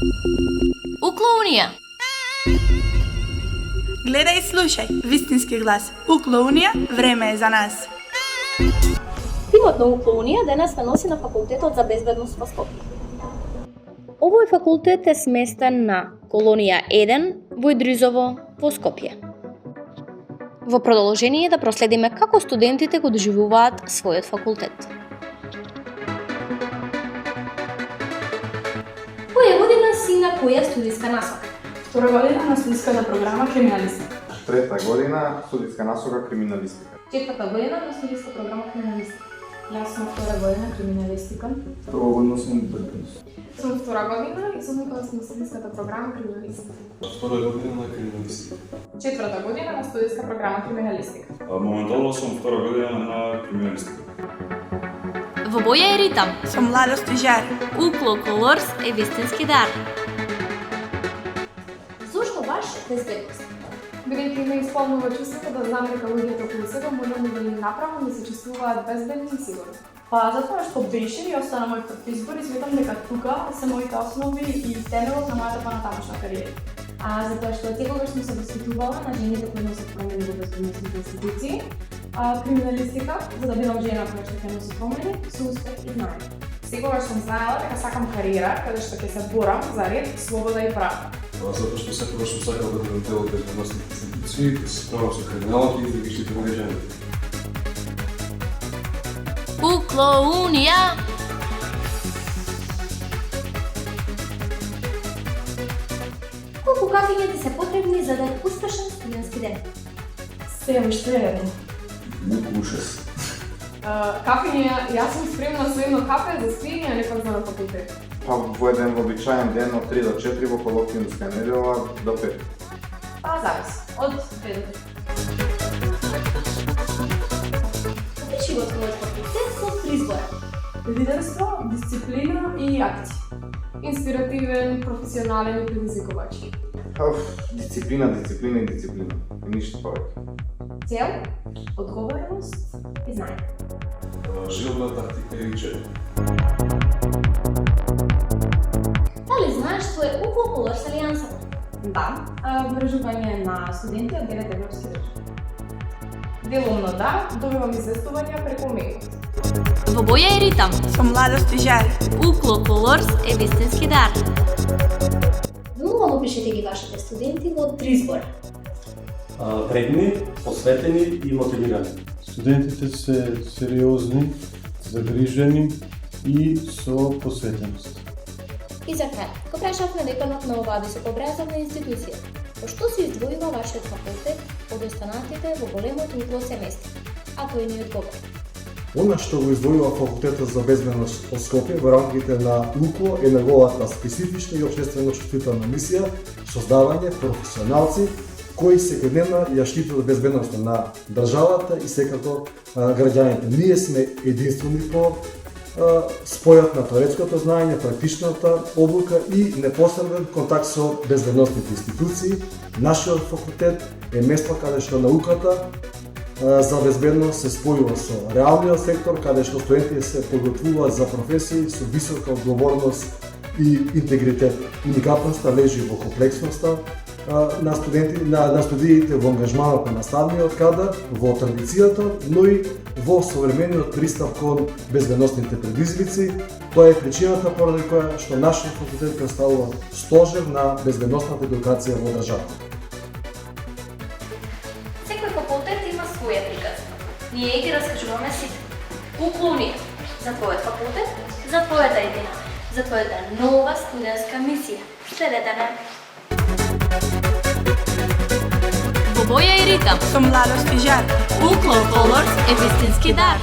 Укло-унија. Гледај и слушај, вистински глас. Укло-унија, време е за нас. Тимот на Укло-унија денес ме носи на факултетот за безбедност во Скопје. Овој факултет е сместен на колонија 1 во Идризово во Скопје. Во продолжение да проследиме како студентите го доживуваат својот факултет. Која година си на која студиска насока? Втора година на студиската програма криминалистика. Трета година студиска насока криминалистика. Четврта година на студиска програма криминалистика. Јас сум втора година криминалистика. Прва година сум безбедност. Сум втора година и сум на студиската програма криминалистика. Втора година на криминалистика. Четврта година на студиска програма криминалистика. Моментално сум втора година на криминалистика. Во боја е ритам. Со младост и жар. Укло Колорс е вистински дар. Зошто баш безбедност? Бидејќи ме исполнува чувството да знам дека луѓето околу себе можеме да им направам да се чувствуваат безбедни и сигурни. Па затоа што беше и остана мој прв избор и сметам дека тука се моите основи и темелот на мојата понатамошна кариера. А затоа што секогаш сум се воспитувала на жените кои носат промени во безбедносните институции, Криминалистика, за да бидам жена која што ќе носи промени со успех и знаење. секогаш сум знаела дека сакам кариера каде што ќе се борам за ред, слобода и правда. Затоа што секогаш сум сакал да бидам дел од безбедносните институции, да се справам со криминалот и да ги штитам граѓаните. Укло-унија. Колку кафења ти се потребни за да е успешен студентски ден? Се уште едно. Околу 6. Кафење, јас сум спремна со едно кафе за спиење, а не пак за на факултет. Па во еден вообичаен ден од 3 до 4, во колоквиумска недела до 5. Па зависи. Од 3 до 5. Опиши го твојот факултет со 3 збора. Лидерство, дисциплина и акција. Инспиративен, професионален и предизвикувачки. Дисциплина и дисциплина. И ништо повеќе. Цел, одговореност и знаење. Животна тактика и чет. Дали знаеш што е Укло Колорс алијансата? Да, мрежување на студенти од 9 европски држави. Делумно да, добивам известувања преку мејл. Во боја е ритам. Со младост и жар. Укло Колорс е вистински дар. Внимавно опишете ги вашите студенти во 3 збора. Вредни, посветени и мотивирани. Студентите се сериозни, загрижени и со посветеност. И за крај, го прашавме деканот на оваа високообразовна институција. По што се издвојува вашиот факултет од останатите во големото укло семестри? А тој ни одговори. Она што го издвојува факултетот за безбедност од Скопје во рамките на УКЛО е неговата специфична и општествено чувствителна мисија, создавање професионалци кои секојдневно ја штитат безбедноста на државата и секако граѓаните. Ние сме единствени по спојот на теоретското знаење, практичната обука и непосреден контакт со безбедносните институции. Нашиот факултет е место каде што науката за безбедност се спојува со реалниот сектор, каде што студентите се подготвуваат за професии со висока одговорност и интегритет. Уникатноста лежи во комплексноста на студиите, во ангажманот на наставниот кадар, во традицијата, но и во современиот пристап кон безбедносните предизвици. Тоа е причината поради која што нашиот факултет представува стожер на безбедносната едукација во државата. Секој факултет има своја приказна. Ние ги раскажуваме сите. Укло-унија за твојот факултет, за твојата идеја, за твојата нова студентска мисија. Следете на Во боја е ритам. Со младост и жар. Укло Колорс е вистински дар.